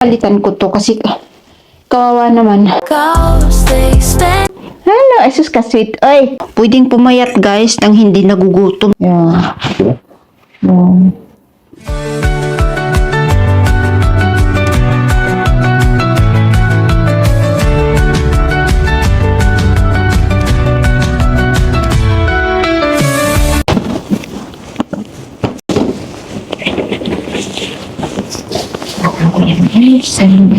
Palitan ko to kasi kawawa naman. Hello, asus ka sweet. Ay, pwedeng pumayat guys nang hindi nagugutom. Yeah.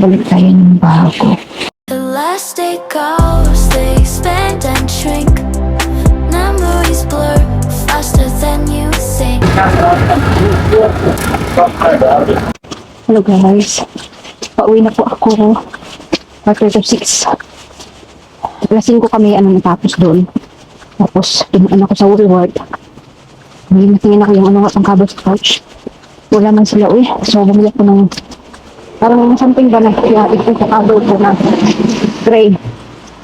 Balik tayo ng bago. The last day goes, they expand and shrink. Memories blur faster than you think. Hello guys. Pauwi na po ako. Quarter to 6. Lasing ko kami natapos doon. Tapos dumaan ako sa Woolworth. Hindi natingin ako yung pang cover sa couch. Wala man sila So bumili ako ng parang something ba na ito sa cover ko na gray.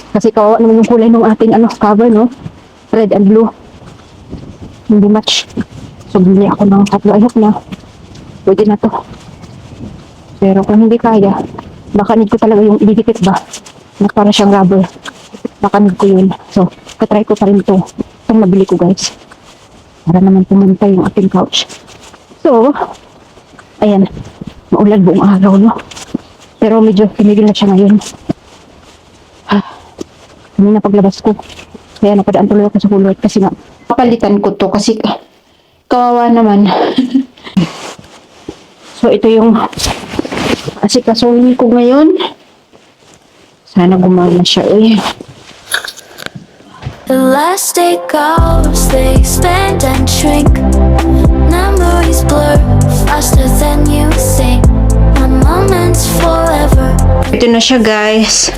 Kasi kawawa naman yung kulay ng ating cover, no? Red and blue. Hindi match. So, bili ako ng tatlo. I hope na pwede na to. Pero kung hindi kaya, baka need ko talaga yung ididikit ba na para siyang rubber. Baka need ko yun. So, katry ko pa rin ito. Itong nabili ko, guys. Para naman pumunta yung ating couch. So, ayan. Maulan buong araw, no? Pero medyo tumigil na siya ngayon. Hindi na paglabas ko. Kaya napadaan tuloy ako sa Woolworth kasi nga papalitan ko to kasi kawawa naman. So, ito yung asikasuhin ko ngayon. Sana gumana siya, The last day goes, they expand and shrink. Memories blur faster than you think. My moments forever. Ito na siya, guys.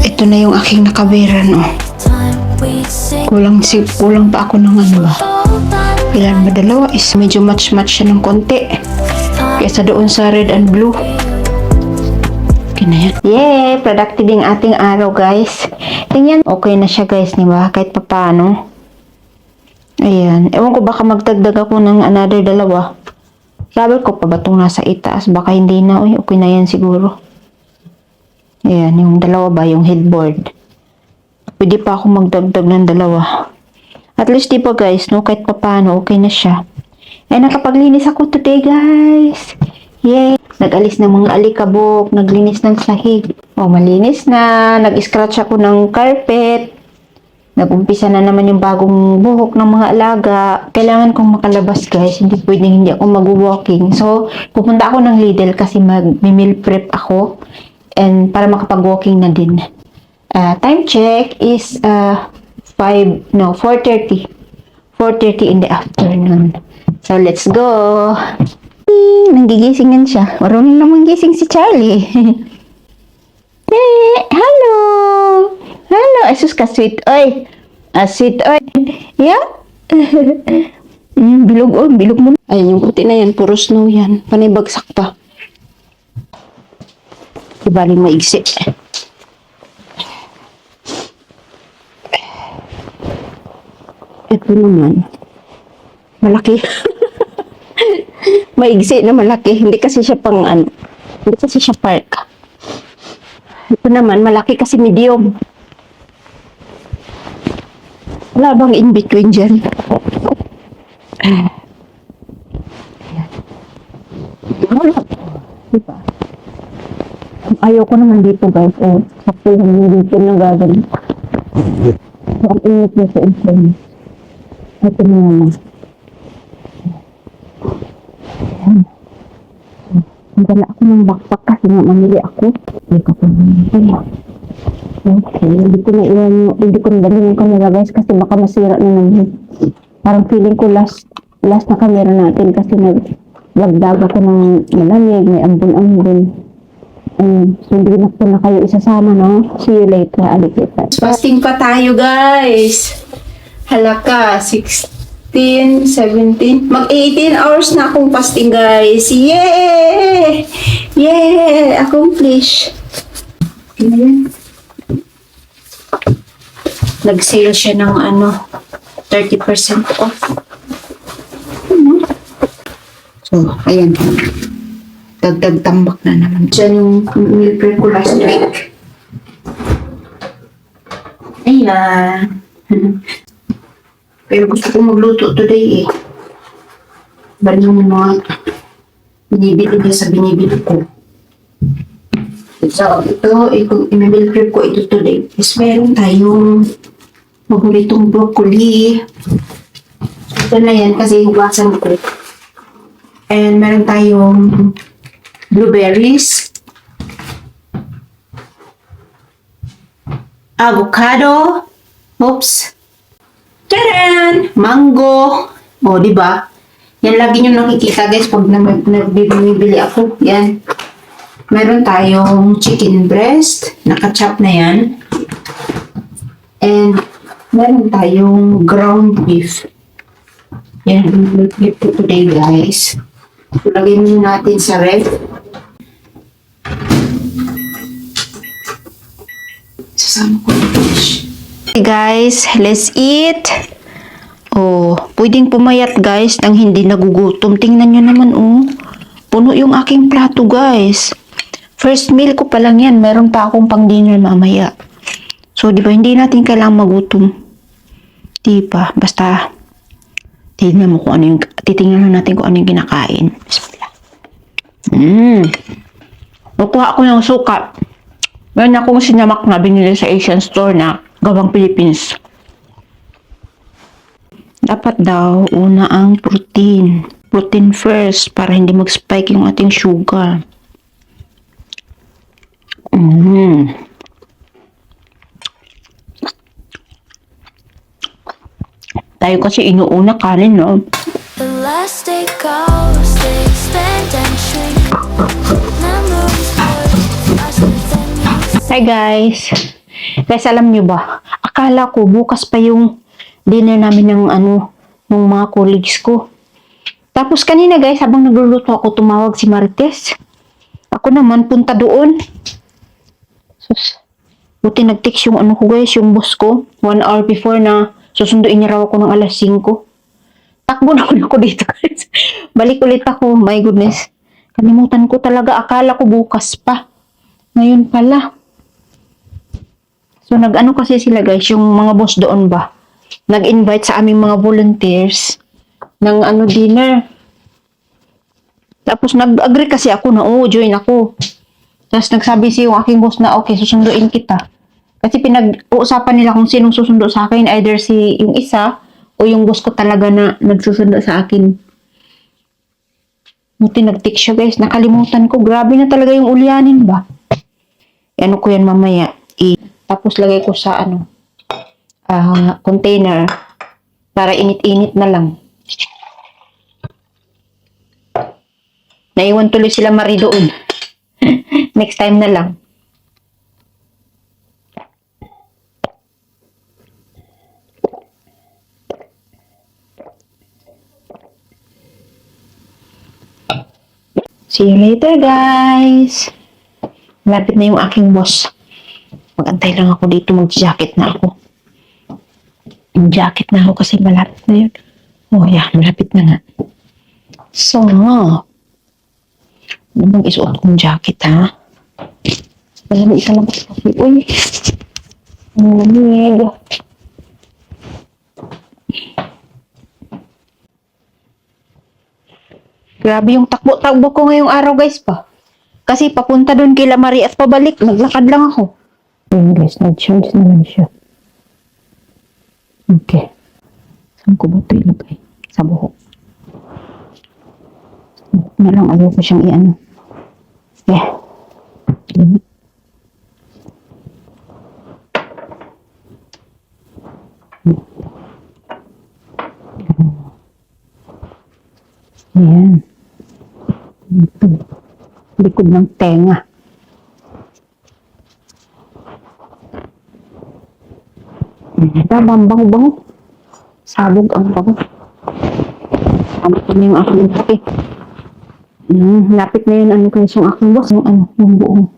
Ito na yung aking nakabira, no? Kulang pa ako ng ba? Ilan ba? Dalawa is medyo match-match siya ng konti. Kaysa doon sa red and blue. Okay na yan. Yay! Productive yung ating araw, guys. Tingnan. Okay na siya, guys, diba? Kahit paano. Ayan. Ewan ko baka magdagdag ako ng another dalawa. Rubber ko pa ba itong nasa itaas? Baka hindi na. Okay na yan siguro. Ayan. Yung dalawa ba? Yung headboard. Pwede pa ako magdagdag ng dalawa. At least di ba guys, no? Kahit paano, okay na siya. Ay, nakapaglinis ako today, guys. Yay! Nag-alis ng mga alikabok. Naglinis ng sahig. Oh, malinis na. Nag-scratch ako ng carpet. Nag-umpisa na naman yung bagong buhok ng mga alaga. Kailangan kong makalabas, guys. Hindi pwedeng hindi ako mag-walking. So, pupunta ako ng Lidl kasi mag-meal prep ako. And para makapag-walking na din. Time check is 4:30. 4:30 in the afternoon. So, let's go. Nanggigisingan siya. Marunong naman gising si Charlie. Hey, hello. Hello, asus ka sweet. Oy. Sweet, oy. Yeah? Bilog mo. Ayun, yung puti na yan. Puro snow yan. Panay bagsak pa. Ibaling maigsi. Ito naman. Malaki. Maigsi na malaki. Hindi kasi siya hindi kasi siya park. Ito naman, malaki kasi medium. Wala bang in between dyan? Wala. Diba? Ayaw ko naman dito, guys. Sakto yung dito na gagawin. So, ang init na sa insane. Ito na naman. Magdala ako ng backpack kasi nga mamili ako. Okay, hindi ko nadali yung camera, guys, kasi baka masira na naman. Parang feeling ko last na camera natin kasi naglagdag ako ng malamig, may ambon-ambon. So hindi na po na kayo isasama, no? See you later, alikitan. Fasting pa tayo, guys. Halaka, 16, 17. Mag-18 hours na akong fasting, guys. Yay! Yay! Accomplish. Ayan. Nag-sale siya ng 30% off. So, ayan. dagdag tambak na naman. Diyan yung meal prep ko last week. Ay na. Pero gusto ko magluto today eh. Bali yung mga binibili niya sa binibili ko. So, i-meal prep ko ito today. Is meron tayong paboritong broccoli. Ito na yan kasi hugasan ko. And meron tayong blueberries. Avocado. Oops. Taran! Mango. O, di ba? Yan lagi nyo nakikita guys pag nagbibili ako. Yan. Meron tayong chicken breast. Naka-chop na yan. And meron tayong ground beef. Yan. Beef ko today guys. Lagyan muna natin sa ref. Sasama ko na fish. Hey guys, let's eat. Oh, pwedeng pumayat guys nang hindi nagugutom. Tingnan nyo naman oh. Puno yung aking plato guys. First meal ko pa lang yan. Meron pa akong pang dinner mamaya. So, di ba hindi natin kailangang magutom. Di ba? Basta titingnan natin kung ano yung kinakain. Bismillah. Nakuha ako ng suka. Meron akong sinamak na binili sa Asian store na gawang Philippines. Dapat daw, una ang protein. Protein first para hindi mag-spike yung ating sugar. Tayo kasi inuuna kanin, no? The last day goes, they expand and shrink. Memories blur faster than you. Hi guys! Guys, alam nyo ba? Akala ko bukas pa yung dinner namin ng ng mga colleagues ko. Tapos kanina guys, habang nagluluto ako, tumawag si Marites. Ako naman, punta doon. Sus, buti nag-text yung ko guys, yung boss ko. 1 hour before na susunduin niya raw ako ng alas 5. Takbo na ako dito guys. Balik ulit ako, my goodness. Kalimutan ko talaga, akala ko bukas pa. Ngayon pala. So nag-ano kasi sila guys, yung mga boss doon ba? Nag-invite sa aming mga volunteers ng dinner. Tapos nag-agree kasi ako na join ako. Tapos nagsabi siya yung aking boss na okay, susunduin kita. Kasi pinag-uusapan nila kung sinong susundo sa akin, either si yung isa o yung boss ko talaga na nagsusundo sa akin. Buti nag-text siya guys, nakalimutan ko. Grabe na talaga yung ulyanin ba? Ano ko yan mamaya. Tapos lagay ko sa container para init-init na lang. Naiwan tuloy sila Marie doon. Next time na lang. See you later guys. Malapit na yung aking boss. Mag-antay lang ako dito, mag-jacket na ako. Yung jacket na ako kasi malapit na yun. Oh yeah, malapit na nga. So, ano bang isuot kong jacket ha? Malamig isa lang kasi. Uy! Malamig. Grabe yung takbo-takbo ko ngayong araw guys pa. Kasi papunta doon kila Marie at pabalik. Naglakad lang ako. Ayun guys, nag-charge naman siya. Okay. Saan ko ba ito ilagay? Sa buhok. Na lang, ayaw ko siyang i-ano. Yeah. Ayan. Ito. Likod ng tenga. Bango-bango. Sabog ang bango. Sabog ko na yung aking kape. Lapit na yun guys, yung aking boss. Yung buong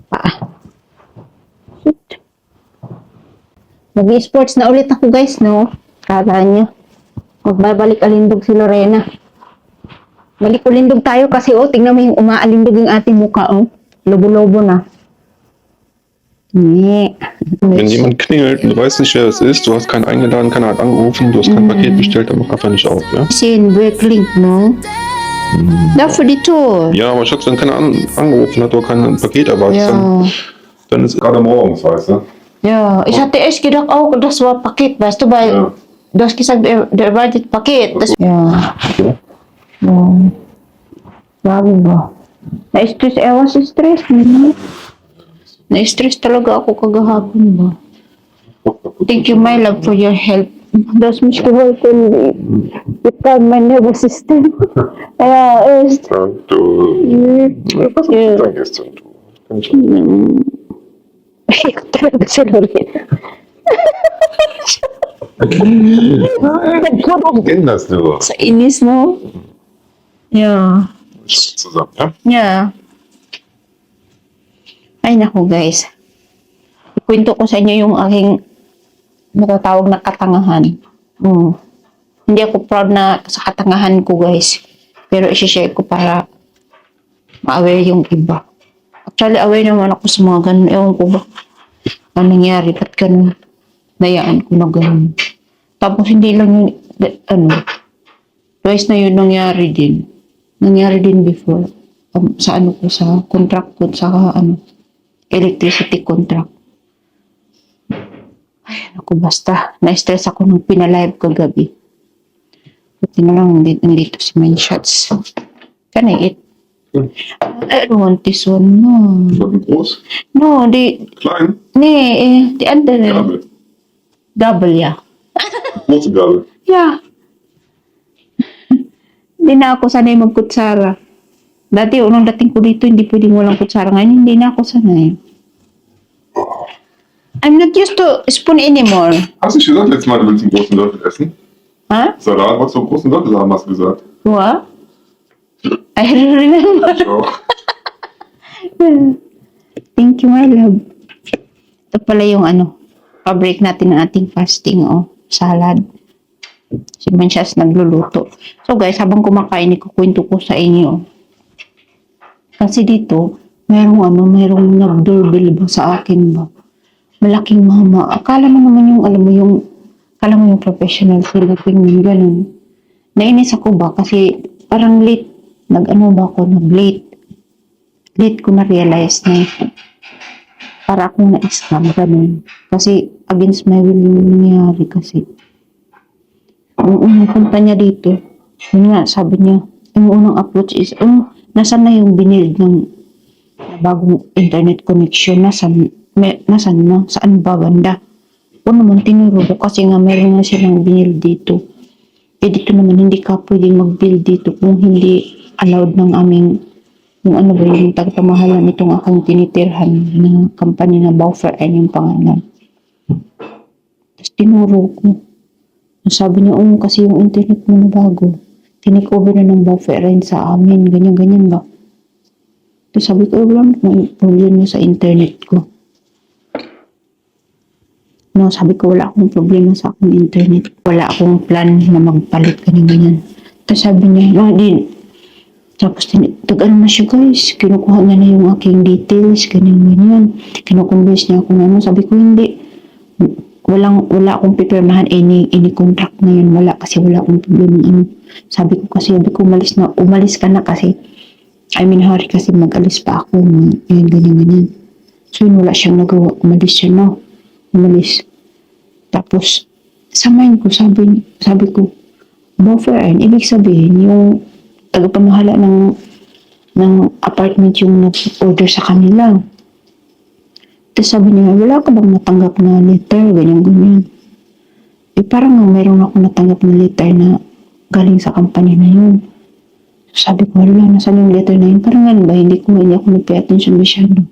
paa. Shit. Mag-i-sports na ulit ako guys, no? Kala nyo. Magbabalik alindog si Lorena. Balik-ulindog tayo kasi tingnan mo yung umaalindog yung ating mukha Lobo-lobo na. Nee. Wenn jemand klingelt und du weißt nicht, wer es ist, du hast keinen eingeladen, keiner hat angerufen, du hast kein Paket bestellt, dann mach einfach nicht auf, ja? Sin Brooklyn, no? Dafür dito. Ja, aber Schatz, wenn keiner angerufen hat oder kein Paket erwartet, Ja. dann ist gerade morgens, weißt du? Ja, isa TS kidak das war paket. Basta ba? Ja. Das kisag der budget paket. Das, ja. Ja. Grabe ba? Na-stress, ewan sa stress. Na-stress talaga ako kagahapon ba? Thank you, my love, for your help. Das mich geholfen with my nervous system. Ja, echt. Ja, du. Was hast du dann gestern? Du? Kann ich Ikaw talaga si Lorena. kenn das nur. Sa inis, no? Yeah. Zusammen, ja? Yeah. Ay, naku guys. Ikwento ko sa inyo yung aking natatawag na katangahan. Hindi ako proud na sa katangahan ko, guys. Pero isi-share ko para ma-aware yung iba. Actually, aware naman ako sa mga ganun. Ewan ko ba ano nangyari? Ba't ganun? Dayaan ko na ganun. Tapos hindi lang yun, twice na yun nangyari din. Nangyari din before. Sa ano ko, sa contract ko, sa electricity contract. Ay, naku, basta. Na-stress ako nung pinalive kagabi. Buti na lang, nandito si Mindshots. Can I eat? I don't want this one, no. Groß? No, Klein? nee, die andere. Gabel. Double, yeah. Große Gabel. Yeah. Hindi na ako sanay magkutsara. Dati, unang dating ko dito, hindi pwedeng walang kutsara. Ngayon, hindi na ako sanay. I'm not used to spoon anymore. Hast du nicht gesagt, letztes Mal, du willst einen großen Löffel essen? Huh? Salat, wolltest du einen großen Löffel haben, hast du gesagt. What? I don't remember. Ciao. Thank you, my love. Ito pala yung pa-break natin ng ating fasting, salad. Si Mansyas nagluluto. So guys, habang kumakain, ikukwento ko sa inyo. Kasi dito, merong nag-doorbell ba sa akin ba? Malaking mama. Akala mo naman yung, akala mo yung professional Philippine, ganun. Nainis ako ba? Kasi parang late, nag-late. Late ko na-realize na para akong na-scam, ganun. Kasi against my will yung nangyari kasi. Ang unang punta niya dito, yun nga, sabi niya, yung unang approach is, nasan na yung binild ng bagong internet connection, nasan na, saan ba banda? O naman, tinuro ko kasi nga meron na silang binild dito. Eh dito naman, hindi ka pwedeng mag-build dito kung hindi allowed ng aming, yung tagapamahalan nitong akong tinitirhan ng company na Buffer and yung pangalan. Tapos tinuro ko. Sabi niya, kasi yung internet mo na bago, tinikover na ng Buffer rin sa amin, ganyan-ganyan ba? Tapos sabi ko, wala naman problema sa internet ko. No, sabi ko, wala akong problema sa aking internet. Wala akong plan na magpalit, ganyan-ganyan. Tapos sabi niya, tapos tag-ano na siya guys, kinukuha niya na yung aking details, ganyan-ganyan. Kinukonvince niya ako na sabi ko, hindi. Wala akong pipirmahan any contract na yun. Wala, kasi wala akong problema. Sabi ko, umalis ka na kasi, hurry kasi mag-alis pa ako. Ganyan-ganyan. So yun, wala siyang nagawa. Umalis siya, no? Umalis. Tapos, sa mind ko, sabi ko, Buffer, ibig sabihin, yung tagapamahala ng apartment yung nag-order sa kanila. Tapos sabi niya, wala ka bang natanggap na letter, ganyan-ganyan. Parang meron ako natanggap na letter na galing sa company na yun. Sabi ko, wala, nasan yung letter na yun? Parang ba, hindi ako nag-pay attention masyado.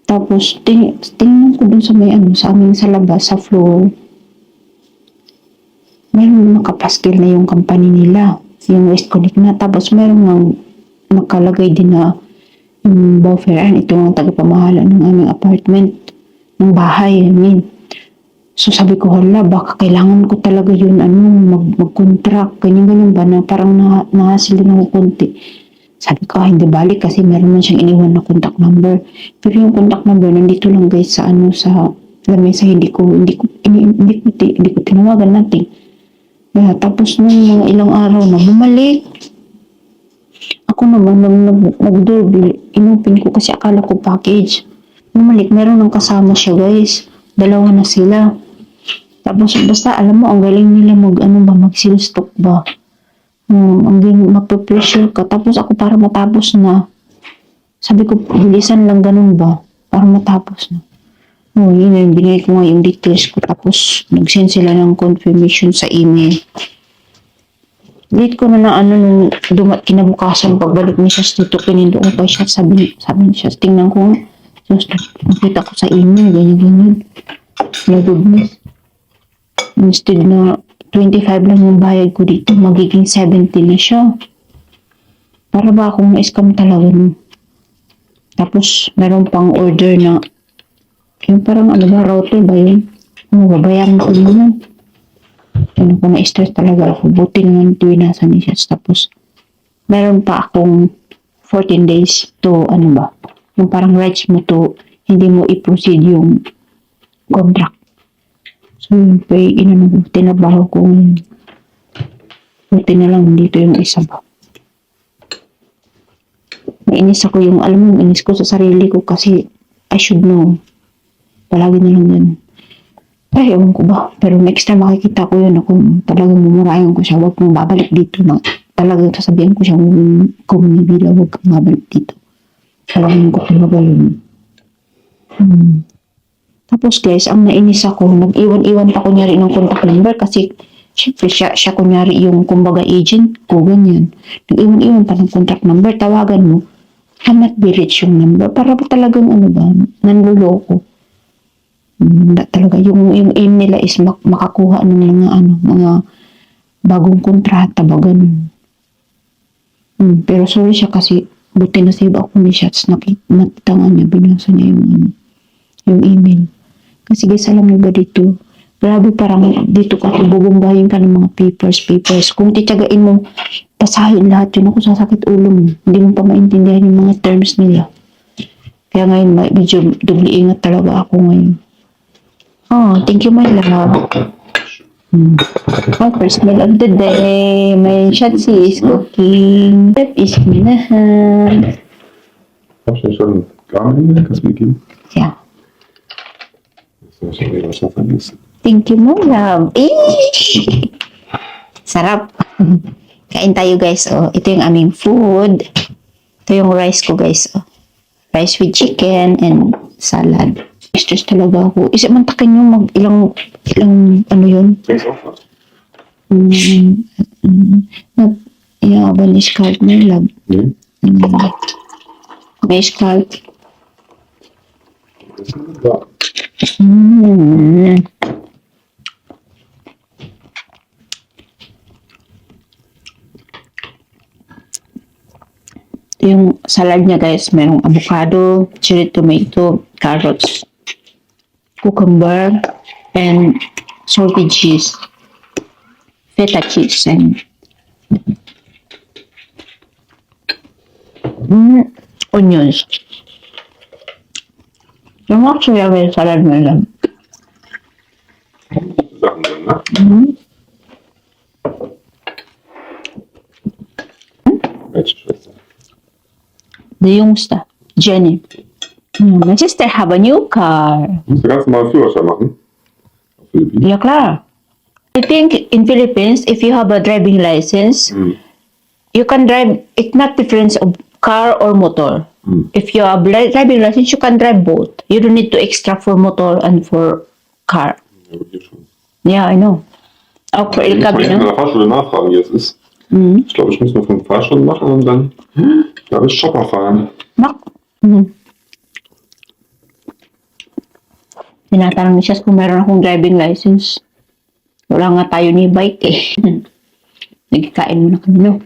Tapos, tingnan ko dun sa sa aming sa labas, sa floor, meron nakapaskil na yung company nila, yung West Connect na. Tapos, meron nakalagay din na yung Buffer, ito ang tagapamahala ng aming apartment, ng bahay, So sabi ko, hala, baka kailangan ko talaga yun, mag-contract, ganyan-ganyan ba, na parang nahasil din ako konti. Sabi ko, hindi balik kasi meron man siyang iniwan na contact number. Pero yung contact number, nandito lang guys sa lamesa, hindi ko tinawagan natin. Kaya tapos nung mga ilang araw na bumalik, ako naman, nag-doorbell, inopen ko kasi akala ko package. Bumalik, meron ng kasama siya guys. Dalawa na sila. Tapos basta alam mo, ang galing nila mag-seal-stock ba. Ang galing, magpe-pressure ka. Tapos ako para matapos na. Sabi ko, bilisan lang ganun ba? Para matapos na. Yun yung binigay ko nga yung details ko. Tapos nag-send sila ng confirmation sa email. Late ko na nung kinabukasan pagbalik niya sa dito, pinindo ko pa siya. Sabi niya, tingnan ko nga. So, nakita ko sa email, ganyan. Nagugnis. Instead na 25 lang yung bayad ko dito, magiging 70 na siya. Para ba akong na-scam talaga no? Tapos, meron pang order na, yung parang router ba yun? Babayaran ko yun. Yun ako na-stress talaga ako. Buti naman tuwinasan ni siya. Tapos, meron pa akong 14 days to, yung parang rights mo to, hindi mo i-proceed yung contract. So, yun pa tinabaho ko. Buti na lang dito yung isa ba. Nainis ako inis ko sa sarili ko kasi I should know. Palagi na lang yan. Ay, ewan ko ba. Pero next time makikita ko yun, ako talagang mumurayan ko siya. Huwag mong babalik dito na. Talagang sasabihan ko siya, kung nabila, huwag kang babalik dito. Talagang ko talaga yun. Tapos guys, ang nainis ako, nag-iwan-iwan pa kunyari ng contact number kasi syempre siya kunyari yung kumbaga agent ko, ganyan. Nag-iwan-iwan pa ng contact number, tawagan mo, cannot be reached yung number. Para ba talagang nanluloko. Talaga, yung aim nila is makakuha ng mga bagong kontrata ba, ganun. Pero sorry siya kasi, buti na save ako ni Shots, nakita nga niya, binasa niya yung email. Kasi guys, alam mo ba dito, grabe parang dito kasi bubumbahin ka ng mga papers. Kung titiyagain mo, basahin lahat yun, ako sasakit ulo mo. Hindi mo pa maintindihan yung mga terms nila. Kaya ngayon, medyo doble ingat talaga ako ngayon. Oh, thank you my love. First meal of the day, my Shatsi is cooking. Pep is minahan. Hast du schon Garmin? Kannst du mir geben? Yeah. Das ist was noch vergessen. Thank you, my love. Sarap. Kain tayo, guys. Oh, ito yung aming food. Ito yung rice ko, guys. Oh. Rice with chicken and salad. Stress talaga ako. Isip man takin nyo ilang yun? Denkst auch was? Ja, aber nicht kalt, my love. Nee. Nicht kalt. Ja. Yung salad niya guys, merong avocado, cherry tomato, carrots, cucumber, and salted cheese, feta cheese, and onions. Yung actually yung salad mo lang. Sachen drin, ne? Welche Schwester? The Jungste, Jenny. My sister have a new car. Musst du ganz normal Führerschein machen? Auf Philippinen? Ja, klar. I think in Philippines, if you have a driving license, you can drive, it's not difference of car or motor. If you have driving license, you can drive both. You don't need to extra for motor and for car. Ja, aber hier schon. Yeah, I know. Auch für Ich muss mal LKW, jetzt in ne? der Fahrschule nachfragen, wie es ist. Ich glaube, ich muss noch 5 Fahrstunden machen und dann darf ich Shopper fahren. Tinatanong ni Sias kung meron akong driving license. Wala nga tayo ni bike eh. Nagkikain mo na kami, no?